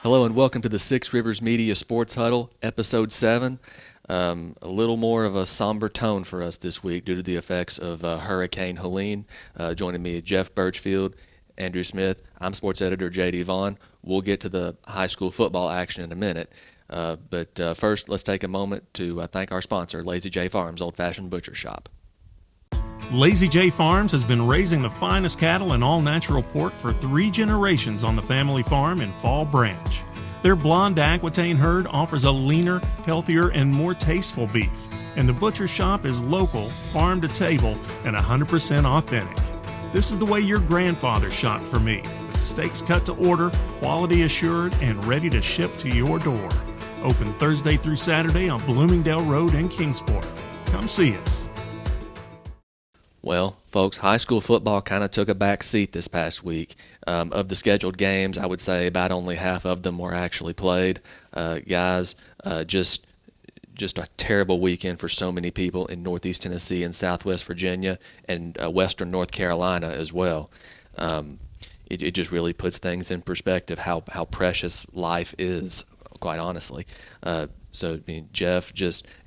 Hello and welcome to the Six Rivers Media Sports Huddle, Episode 7. A little more of a somber tone for us this week due to the effects of Hurricane Helene. Joining me, Jeff Birchfield, Andrew Smith. I'm sports editor J.D. Vaughn. We'll get to the high school football action in a minute. But first, let's take a moment to thank our sponsor, Lazy J Farms Old Fashioned Butcher Shop. Lazy J Farms has been raising the finest cattle and all-natural pork for 3 generations on the family farm in Fall Branch. Their blonde Aquitaine herd offers a leaner, healthier, and more tasteful beef. And the butcher shop is local, farm to table, and 100% authentic. This is the way your grandfather shopped for me, with steaks cut to order, quality assured, and ready to ship to your door. Open Thursday through Saturday on Bloomingdale Road in Kingsport. Come see us. Well, folks, high school football kind of took a back seat this past week. Of the scheduled games, I would say about only half of them were actually played. Just a terrible weekend for so many people in Northeast Tennessee and Southwest Virginia and Western North Carolina as well. It just really puts things in perspective how precious life is, quite honestly. So, I mean, Jeff,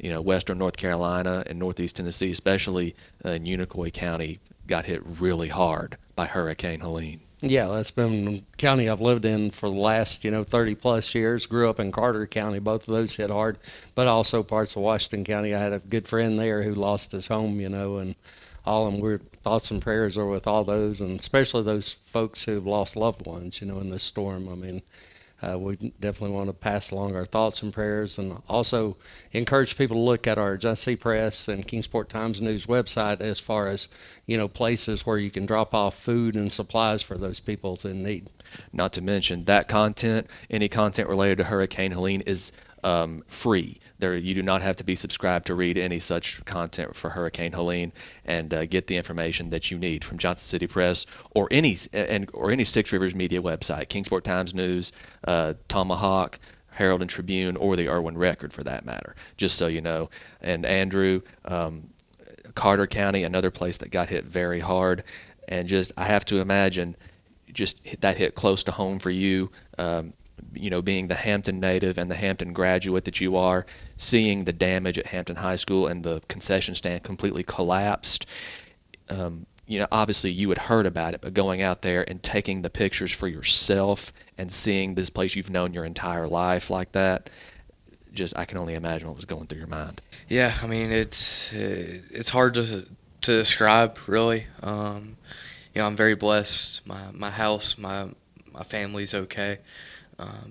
Western North Carolina and Northeast Tennessee, especially in Unicoi County, got hit really hard by Hurricane Helene. Yeah, that's been the county I've lived in for the last, 30-plus years. Grew up in Carter County. Both of those hit hard, but also parts of Washington County. I had a good friend there who lost his home, and all of them. We're thoughts and prayers are with all those, and especially those folks who've lost loved ones, in this storm. I mean, we definitely want to pass along our thoughts and prayers, and also encourage people to look at our Genesee Press and Kingsport Times News website as far as, places where you can drop off food and supplies for those people in need. Not to mention that content, any content related to Hurricane Helene is free. You do not have to be subscribed to read any such content for Hurricane Helene, and get the information that you need from Johnson City Press or any Six Rivers Media website, Kingsport Times News, Tomahawk, Herald and Tribune, or the Irwin Record for that matter, just so you know. And Andrew, Carter County, another place that got hit very hard, and I have to imagine that hit close to home for you. Being the Hampton native and the Hampton graduate that you are, seeing the damage at Hampton High School and the concession stand completely collapsed. Obviously you had heard about it, but going out there and taking the pictures for yourself and seeing this place you've known your entire life like that, I can only imagine what was going through your mind. Yeah, I mean, it's hard to describe, really. I'm very blessed. My house, my family's okay.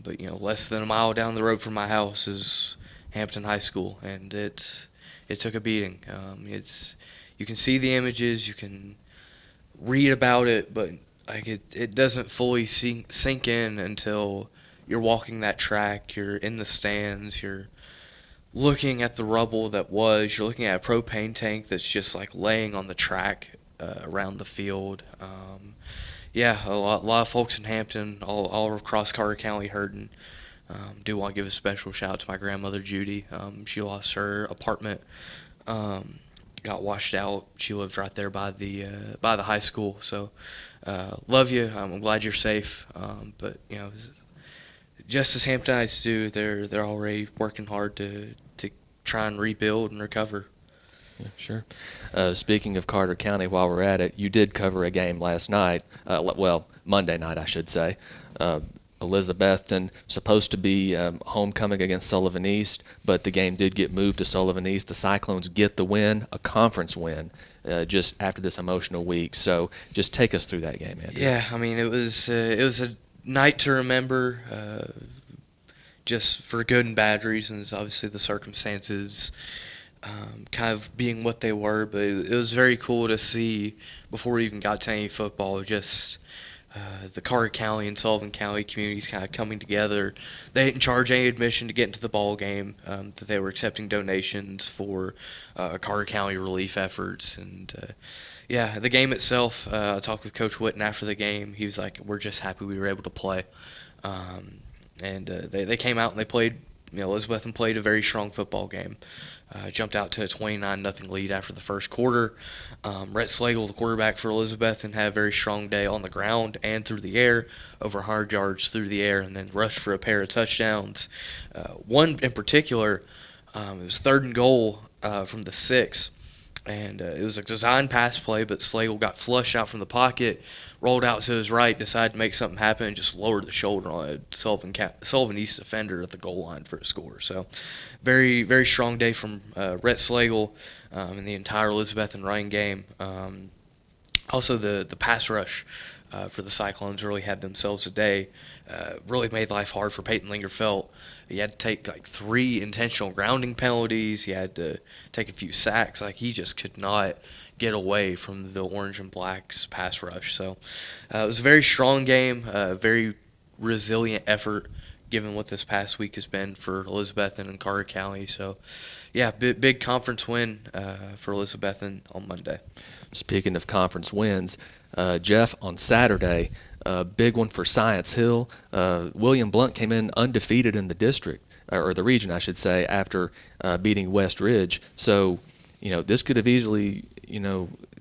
But less than a mile down the road from my house is Hampton High School, and it took a beating. You can see the images, you can read about it, but it doesn't fully sink in until you're walking that track, you're in the stands, you're looking at the rubble you're looking at a propane tank that's just laying on the track around the field. Yeah, a lot of folks in Hampton, all across Carter County hurting. Do want to give a special shout out to my grandmother, Judy. She lost her apartment, got washed out. She lived right there by the high school. So, love you. I'm glad you're safe. But just as Hamptonites do, they're already working hard to try and rebuild and recover. Yeah, sure. Speaking of Carter County, while we're at it, you did cover a game last night. Monday night, I should say. Elizabethton supposed to be homecoming against Sullivan East, but the game did get moved to Sullivan East. The Cyclones get the win, a conference win, just after this emotional week. So just take us through that game, Andrew. Yeah, I mean, it was a night to remember, just for good and bad reasons. Obviously, the circumstances kind of being what they were, but it was very cool to see before we even got to any football, just the Carter County and Sullivan County communities kind of coming together. They didn't charge any admission to get into the ball game, that they were accepting donations for Carter County relief efforts. And the game itself, I talked with Coach Witten after the game. He was like, we're just happy we were able to play. And they came out and they played Elizabethton played a very strong football game. Jumped out to a 29-0 lead after the first quarter. Rhett Slagle, the quarterback for Elizabethton, had a very strong day on the ground and through the air, over 100 yards through the air, and then rushed for a pair of touchdowns. One in particular, it was 3rd and goal from the 6, and it was a design pass play, but Slagle got flushed out from the pocket, rolled out to his right, decided to make something happen, and just lowered the shoulder on a Sullivan East defender at the goal line for a score. So very, very strong day from Rhett Slagle and the entire Elizabethton running game. Also, the pass rush for the Cyclones really had themselves a day. Really made life hard for Peyton Lingerfelt. He had to take like 3 intentional grounding penalties. He had to take a few sacks. Like, he just could not get away from the Orange and Blacks pass rush. So it was a very strong game, a very resilient effort given what this past week has been for Elizabethton and Carter County. So, yeah, big conference win for Elizabethton on Monday. Speaking of conference wins, Jeff, on Saturday, big one for Science Hill. William Blount came in undefeated in the district, or the region, I should say, after beating West Ridge. So, this could have easily,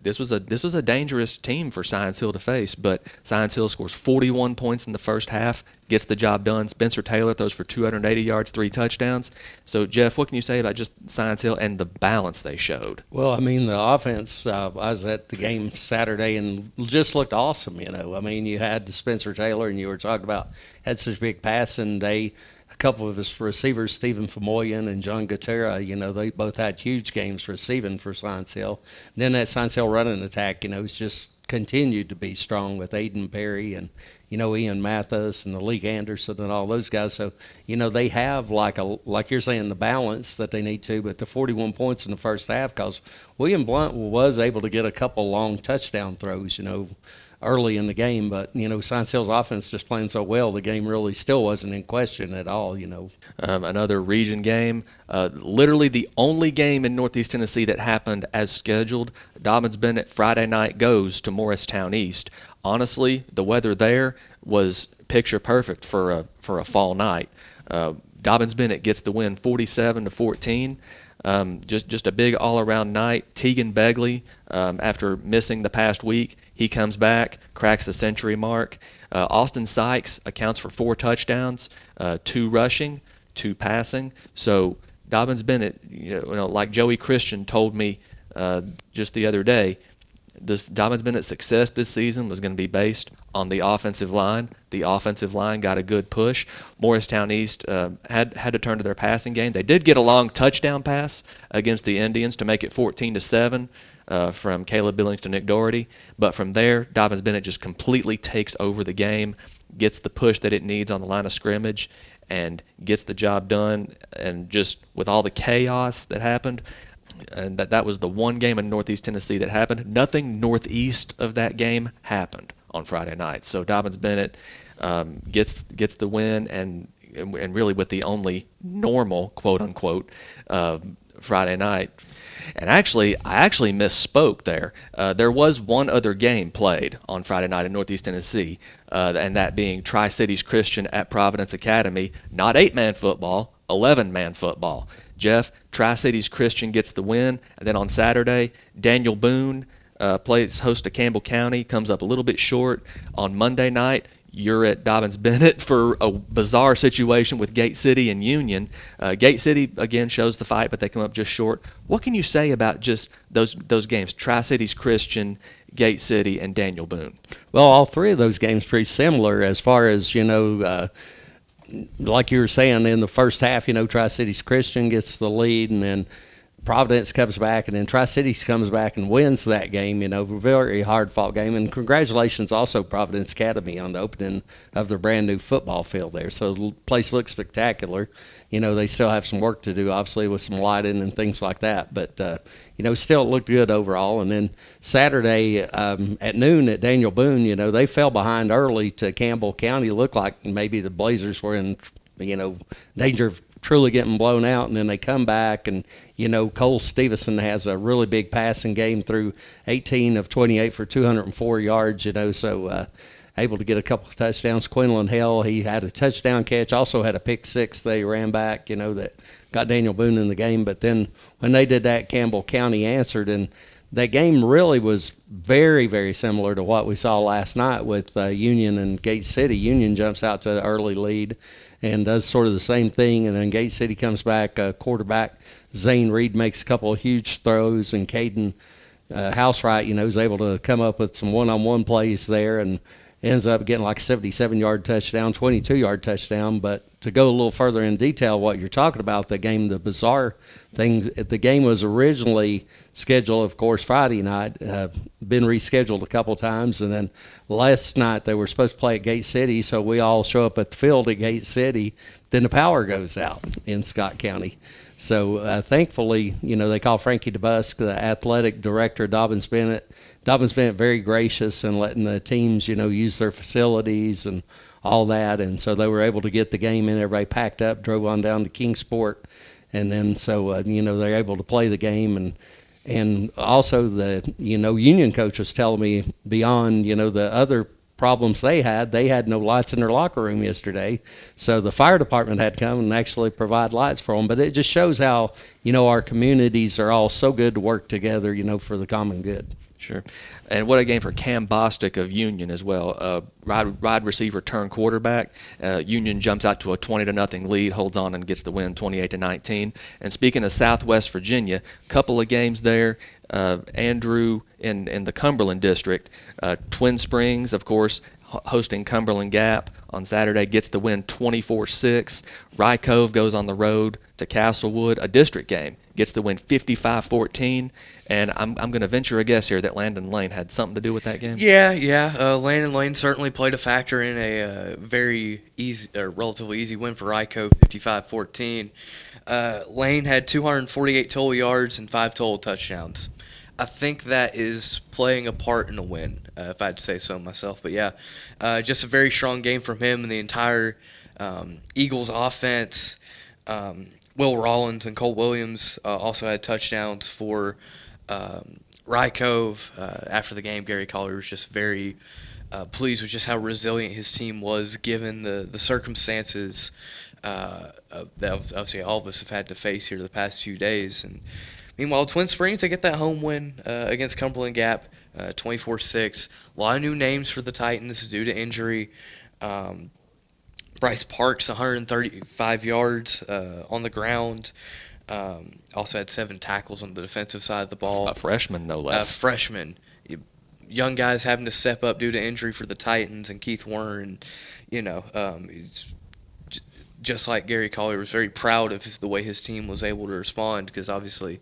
this was a dangerous team for Science Hill to face, but Science Hill scores 41 points in the first half, gets the job done. Spencer Taylor throws for 280 yards, 3 touchdowns. So, Jeff, what can you say about just Science Hill and the balance they showed? Well, I mean, the offense, I was at the game Saturday and just looked awesome, I mean, you had Spencer Taylor, and you were talking about had such a big passing day. A couple of his receivers, Stephen Famoyan and John Gutera, they both had huge games receiving for Science Hill. And then that Science Hill running attack, it's just continued to be strong with Aiden Perry and, Ian Mathis and Lee Anderson and all those guys. So, they have like you're saying, the balance that they need to, but the 41 points in the first half, because William Blount was able to get a couple long touchdown throws, early in the game, but Science Hill's offense just playing so well, the game really still wasn't in question at all. Another region game, literally the only game in Northeast Tennessee that happened as scheduled. Dobyns-Bennett Friday night goes to Morristown East. Honestly, the weather there was picture perfect for a fall night. Dobyns-Bennett gets the win 47-14. Just a big all-around night. Tegan Begley, after missing the past week, he comes back, cracks the century mark. Austin Sykes accounts for 4 touchdowns, 2 rushing, 2 passing. So Dobyns-Bennett, like Joey Christian told me just the other day, this Dobyns-Bennett's success this season was going to be based on the offensive line. The offensive line got a good push. Morristown East had to turn to their passing game. They did get a long touchdown pass against the Indians to make it 14-7 from Caleb Billings to Nick Doherty. But from there, Dobyns-Bennett just completely takes over the game, gets the push that it needs on the line of scrimmage, and gets the job done. And just with all the chaos that happened, and that was the one game in Northeast Tennessee that happened. Nothing northeast of that game happened on Friday night. So Dobyns-Bennett gets the win, and really with the only normal, quote unquote, Friday night. And I actually misspoke there. There was one other game played on Friday night in Northeast Tennessee, and that being Tri-Cities Christian at Providence Academy. Not 8-man football, 11-man football. Jeff, Tri-Cities Christian gets the win. And then on Saturday, Daniel Boone plays host to Campbell County, comes up a little bit short. On Monday night, you're at Dobyns-Bennett for a bizarre situation with Gate City and Union. Gate City, again, shows the fight, but they come up just short. What can you say about just those games, Tri-Cities Christian, Gate City, and Daniel Boone? Well, all 3 of those games pretty similar as far as, like you were saying, in the first half, Tri-Cities Christian gets the lead, and then Providence comes back, and then Tri-Cities comes back and wins that game. Very hard-fought game. And congratulations also Providence Academy on the opening of their brand-new football field there. So the place looks spectacular. They still have some work to do, obviously, with some lighting and things like that. But, still it looked good overall. And then Saturday at noon at Daniel Boone, they fell behind early to Campbell County. It looked like maybe the Blazers were in, danger of truly getting blown out, and then they come back, and Cole Stevenson has a really big passing game through 18 of 28 for 204 yards. So able to get a couple of touchdowns. Quinlan Hell, he had a touchdown catch, also had a pick six they ran back, that got Daniel Boone in the game. But then when they did that, Campbell County answered, and that game really was very, very similar to what we saw last night with Union and Gate City. Union jumps out to an early lead and does sort of the same thing, and then Gate City comes back. Quarterback Zane Reed makes a couple of huge throws, and Caden Housewright, is able to come up with some one-on-one plays there and ends up getting like a 77-yard touchdown, 22-yard touchdown. But to go a little further in detail what you're talking about, the bizarre thing, the game was originally scheduled, of course, Friday night, been rescheduled a couple times, and then last night they were supposed to play at Gate City, so we all show up at the field at Gate City, then the power goes out in Scott County. So thankfully, they call Frankie DeBusk, the athletic director, Dobyns-Bennett. Dobyns-Bennett very gracious in letting the teams, use their facilities and all that. And so they were able to get the game in. Everybody packed up, drove on down to Kingsport. And then so, they're able to play the game. And also the, Union coach was telling me beyond, the other problems they had no lights in their locker room yesterday, so the fire department had to come and actually provide lights for them. But it just shows how our communities are all so good to work together for the common good. Sure. And what a game for Cam Bostic of Union as well. Wide receiver turned quarterback. Union jumps out to a 20-0 lead, holds on and gets the win 28-19. And speaking of Southwest Virginia, couple of games there. Andrew in the Cumberland district. Twin Springs, of course, hosting Cumberland Gap on Saturday, gets the win 24-6. Rye Cove goes on the road to Castlewood, a district game, gets the win 55-14. And I'm going to venture a guess here that Landon Lane had something to do with that game. Yeah. Landon Lane certainly played a factor in a very easy, relatively easy win for Rye Cove, 55-14. Lane had 248 total yards and 5 total touchdowns. I think that is playing a part in the win, if I'd say so myself. But yeah, just a very strong game from him and the entire Eagles offense. Will Rollins and Cole Williams also had touchdowns for Rye Cove. After the game, Gary Collier was just very pleased with just how resilient his team was given the circumstances that obviously all of us have had to face here the past few days. And meanwhile, Twin Springs, they get that home win against Cumberland Gap, 24-6. A lot of new names for the Titans due to injury. Bryce Parks, 135 yards on the ground. Also had 7 tackles on the defensive side of the ball. A freshman, no less. Freshman. Young guys having to step up due to injury for the Titans, and Keith Warner, and he's just like Gary Collier was very proud of the way his team was able to respond, because obviously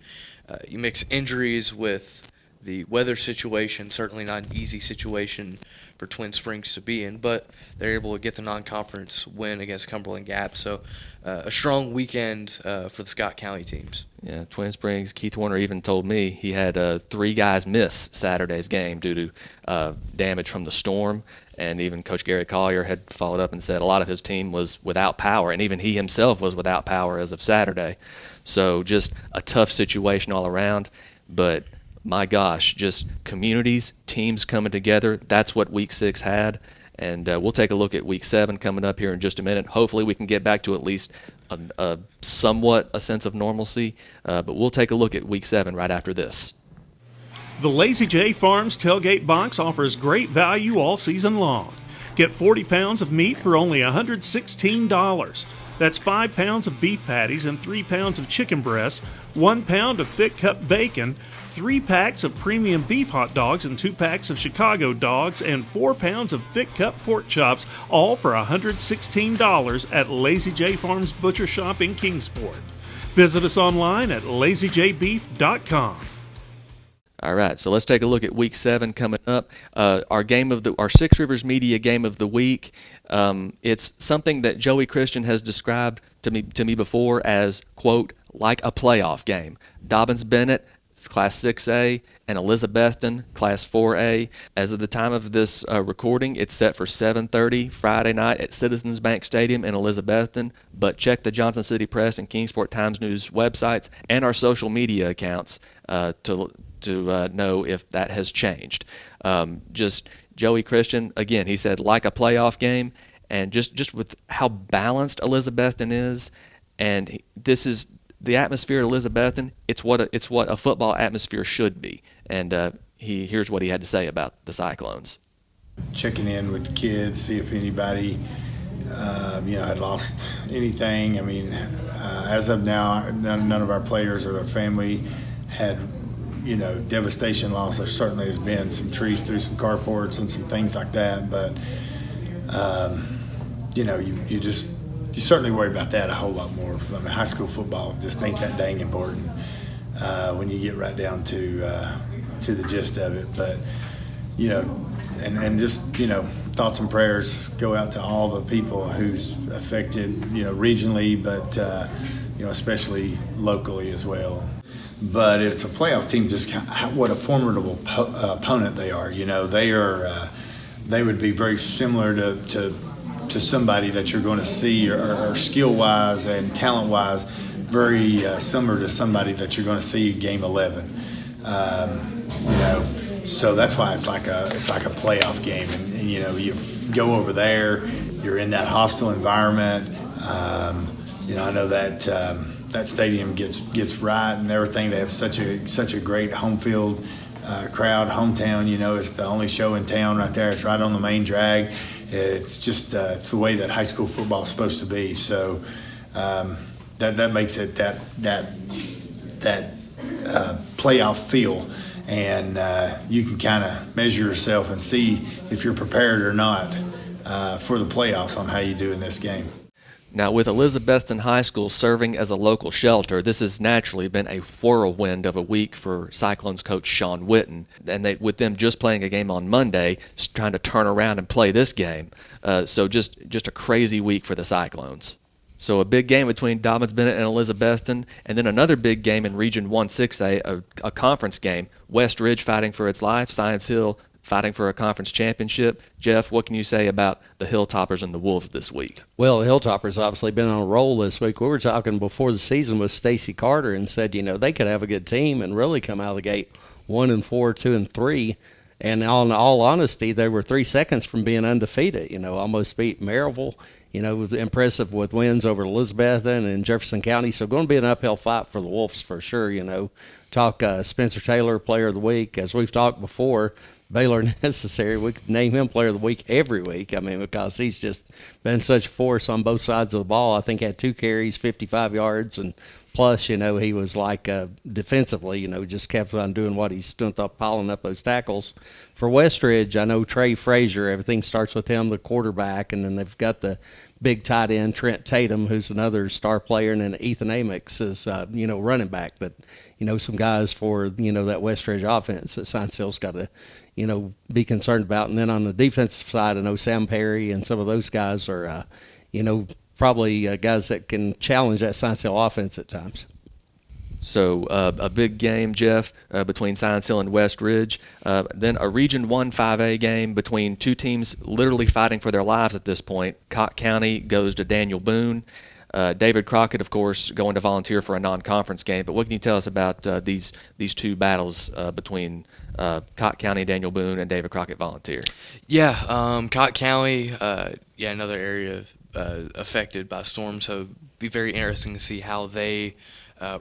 you mix injuries with the weather situation, certainly not an easy situation for Twin Springs to be in, but they're able to get the non-conference win against Cumberland Gap. So a strong weekend for the Scott County teams. Yeah, Twin Springs, Keith Warner even told me he had 3 guys miss Saturday's game due to damage from the storm. And even Coach Gary Collier had followed up and said a lot of his team was without power, and even he himself was without power as of Saturday. So just a tough situation all around. But my gosh, just communities, teams coming together, that's what Week 6 had. And we'll take a look at Week 7 coming up here in just a minute. Hopefully we can get back to at least somewhat a sense of normalcy. But we'll take a look at Week 7 right after this. The Lazy J Farms Tailgate Box offers great value all season long. Get 40 pounds of meat for only $116. That's 5 pounds of beef patties and 3 pounds of chicken breasts, 1 pound of thick cut bacon, 3 packs of premium beef hot dogs and 2 packs of Chicago dogs, and 4 pounds of thick cut pork chops, all for $116 at Lazy J Farms Butcher Shop in Kingsport. Visit us online at lazyjbeef.com. All right, so let's take a look at Week 7 coming up. Our Six Rivers Media Game of the Week. It's something that Joey Christian has described to me before as, quote, like a playoff game. Dobyns-Bennett, Class 6A, and Elizabethton, Class 4A. As of the time of this recording, it's set for 7:30 Friday night at Citizens Bank Stadium in Elizabethton. But check the Johnson City Press and Kingsport Times News websites and our social media accounts to know if that has changed. Just Joey Christian, again, he said like a playoff game, and just with how balanced Elizabethton is, and this is the atmosphere at Elizabethton. It's what a football atmosphere should be, and here's what he had to say about the Cyclones. Checking in with the kids, see if anybody, had lost anything. I mean, as of now, none of our players or their family had, devastation loss. There certainly has been some trees through some carports and some things like that, but, you certainly worry about that a whole lot more. I mean, high school football just ain't that dang important when you get right down to the gist of it. But, and just, thoughts and prayers go out to all the people who's affected, regionally, but, especially locally as well. But it's a playoff team, just what a formidable opponent they are. They would be very similar to somebody that you're going to see, or skill-wise and talent-wise, very similar to somebody that you're going to see game 11. So that's why it's like a playoff game, and you go over there, you're in that hostile environment. I know that stadium gets right and everything. They have such a great home field crowd, hometown. It's the only show in town right there. It's right on the main drag. It's just it's the way that high school football is supposed to be. So that makes it that playoff feel. And you can kind of measure yourself and see if you're prepared or not for the playoffs on how you do in this game. Now, with Elizabethton High School serving as a local shelter, this has naturally been a whirlwind of a week for Cyclones coach Sean Witten. And with them just playing a game on Monday, trying to turn around and play this game. So just a crazy week for the Cyclones. So a big game between Dobyns-Bennett and Elizabethton, and then another big game in Region 1-6A, a conference game. West Ridge fighting for its life, Science Hill fighting for a conference championship. Jeff, what can you say about the Hilltoppers and the Wolves this week? Well, the Hilltoppers obviously been on a roll this week. We were talking before the season with Stacy Carter and said, they could have a good team and really come out of the gate 1-4, 2-3. And in all honesty, they were 3 seconds from being undefeated. Almost beat Maryville. Was impressive with wins over Elizabethton and Jefferson County. So going to be an uphill fight for the Wolves for sure. Talk Spencer Taylor, Player of the Week. As we've talked before, Baylor Necessary, we could name him Player of the Week every week. Because he's just been such a force on both sides of the ball. I think he had 2 carries, 55 yards, and plus, he was like defensively, just kept on doing what he's doing, piling up those tackles. For Westridge, I know Trey Frazier, everything starts with him, the quarterback, and then they've got the big tight end, Trent Tatum, who's another star player, and then Ethan Amix is, running back. But, some guys for, that Westridge offense that Science Hill's got to, be concerned about. And then on the defensive side, I know Sam Perry and some of those guys are, probably guys that can challenge that Science Hill offense at times. So a big game, Jeff, between Science Hill and West Ridge. Then a Region 1 5A game between two teams literally fighting for their lives at this point. Cott County goes to Daniel Boone. David Crockett, of course, going to volunteer for a non-conference game. But what can you tell us about these two battles between Cott County, Daniel Boone, and David Crockett Volunteer? Yeah, Cott County, another area affected by storm. So it'd be very interesting to see how they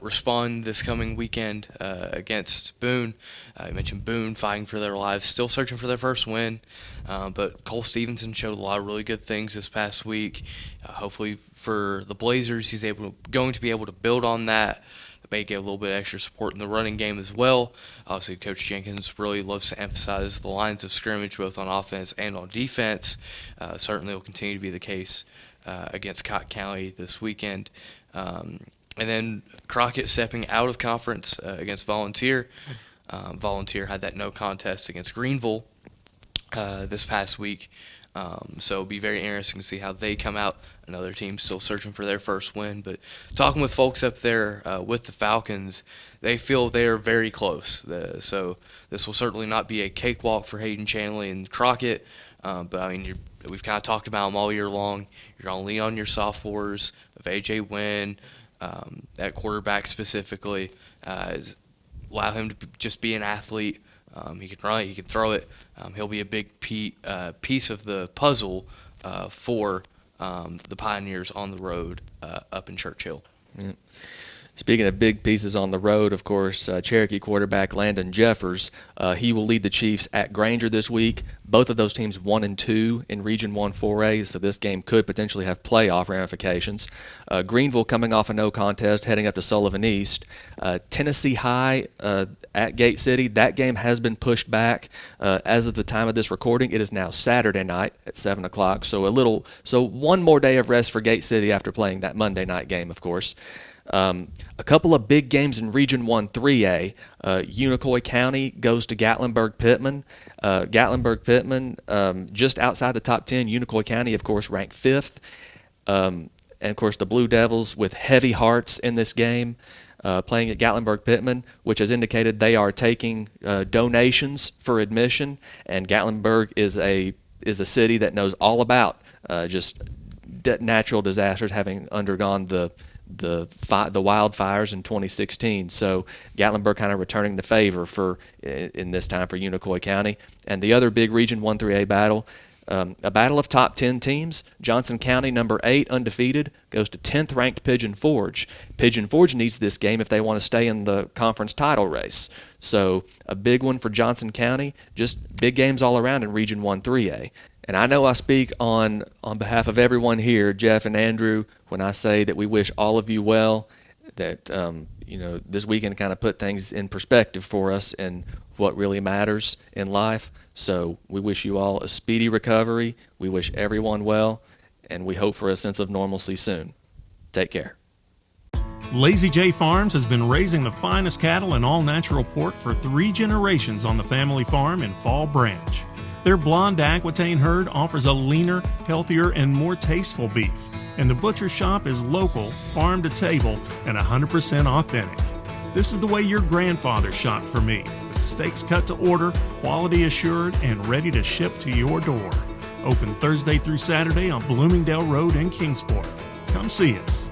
respond this coming weekend against Boone. You mentioned Boone fighting for their lives, still searching for their first win. But Cole Stevenson showed a lot of really good things this past week. Hopefully for the Blazers, he's going to be able to build on that. May get a little bit extra support in the running game as well. Obviously, Coach Jenkins really loves to emphasize the lines of scrimmage both on offense and on defense. Certainly will continue to be the case against Cott County this weekend. And then Crockett stepping out of conference against Volunteer. Volunteer had that no contest against Greenville this past week. So it'll be very interesting to see how they come out. Another team still searching for their first win. But talking with folks up there with the Falcons, they feel they are very close. So this will certainly not be a cakewalk for Hayden Chanley and Crockett. But, we've kind of talked about them all year long. You're going to lean on your sophomores of A.J. Wynn, at quarterback specifically. Allow him to just be an athlete. He can run it. He can throw it. He'll be a big piece of the puzzle for the Pioneers on the road up in Churchill. Yeah. Speaking of big pieces on the road, of course, Cherokee quarterback Landon Jeffers, he will lead the Chiefs at Granger this week. Both of those teams 1-2 in Region 1 4A, so this game could potentially have playoff ramifications. Greenville coming off a no contest, heading up to Sullivan East. Tennessee High at Gate City, that game has been pushed back. As of the time of this recording, it is now Saturday night at 7 o'clock, so one more day of rest for Gate City after playing that Monday night game, of course. A couple of big games in Region 1 3A. Unicoi County goes to Gatlinburg-Pittman. Gatlinburg-Pittman, just outside the top 10. Unicoi County, of course, ranked 5th. And, of course, the Blue Devils with heavy hearts in this game, playing at Gatlinburg-Pittman, which has indicated they are taking donations for admission. And Gatlinburg is a city that knows all about just natural disasters, having undergone the wildfires in 2016. So Gatlinburg kind of returning the favor in this time for Unicoi County. And the other big Region 1 3A battle, a battle of top 10 teams. Johnson County, number 8, undefeated, goes to 10th ranked Pigeon Forge. Pigeon Forge needs this game if they want to stay in the conference title race. So a big one for Johnson County. Just big games all around in Region 1 3A. And I know I speak on behalf of everyone here, Jeff and Andrew, when I say that we wish all of you well, that this weekend kind of put things in perspective for us and what really matters in life. So we wish you all a speedy recovery. We wish everyone well, and we hope for a sense of normalcy soon. Take care. Lazy J Farms has been raising the finest cattle and all-natural pork for 3 generations on the family farm in Fall Branch. Their blonde Aquitaine herd offers a leaner, healthier, and more tasteful beef. And the butcher shop is local, farm to table, and 100% authentic. This is the way your grandfather shopped for me, with steaks cut to order, quality assured, and ready to ship to your door. Open Thursday through Saturday on Bloomingdale Road in Kingsport. Come see us.